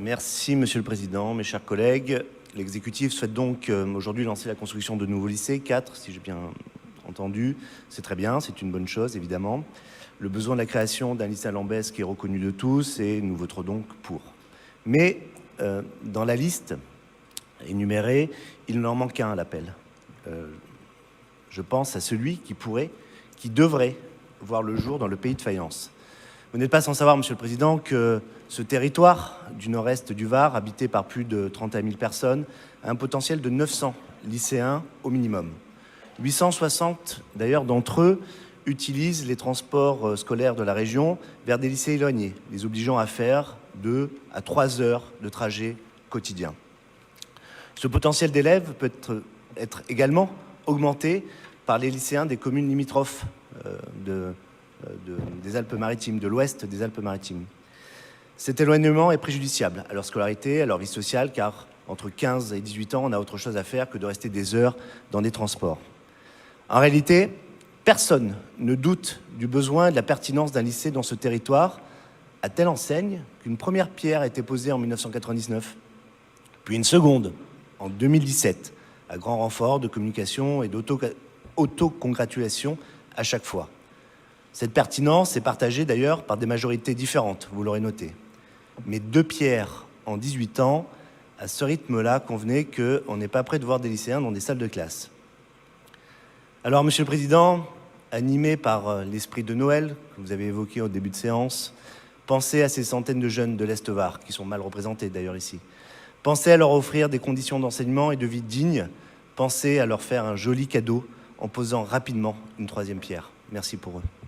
Merci, Monsieur le Président, mes chers collègues. L'exécutif souhaite donc aujourd'hui lancer la construction de nouveaux lycées, 4, si j'ai bien entendu. C'est très bien, c'est une bonne chose, évidemment. Le besoin de la création d'un lycée à Lambesc est reconnu de tous et nous voterons donc pour. Mais dans la liste énumérée, il n'en manque qu'un à l'appel. Je pense à celui qui devrait voir le jour dans le pays de Fayence. Vous n'êtes pas sans savoir, Monsieur le Président, que ce territoire du nord-est du Var, habité par plus de 31 000 personnes, a un potentiel de 900 lycéens au minimum. 860, d'ailleurs, d'entre eux utilisent les transports scolaires de la région vers des lycées éloignés, les obligeant à faire 2 à 3 heures de trajet quotidien. Ce potentiel d'élèves peut être également augmenté par les lycéens des communes limitrophes des Alpes-Maritimes, de l'ouest des Alpes-Maritimes. Cet éloignement est préjudiciable à leur scolarité, à leur vie sociale, car entre 15 et 18 ans, on a autre chose à faire que de rester des heures dans des transports. En réalité, personne ne doute du besoin et de la pertinence d'un lycée dans ce territoire, à telle enseigne qu'une première pierre a été posée en 1999, puis une seconde en 2017, à grand renfort de communication et d'autocongratulation à chaque fois. Cette pertinence est partagée d'ailleurs par des majorités différentes, vous l'aurez noté. Mais 2 pierres en 18 ans, à ce rythme-là, convenez qu'on n'est pas prêt de voir des lycéens dans des salles de classe. Alors, Monsieur le Président, animé par l'esprit de Noël que vous avez évoqué au début de séance, pensez à ces centaines de jeunes de l'Est Var, qui sont mal représentés d'ailleurs ici. Pensez à leur offrir des conditions d'enseignement et de vie dignes. Pensez à leur faire un joli cadeau en posant rapidement une 3e pierre. Merci pour eux.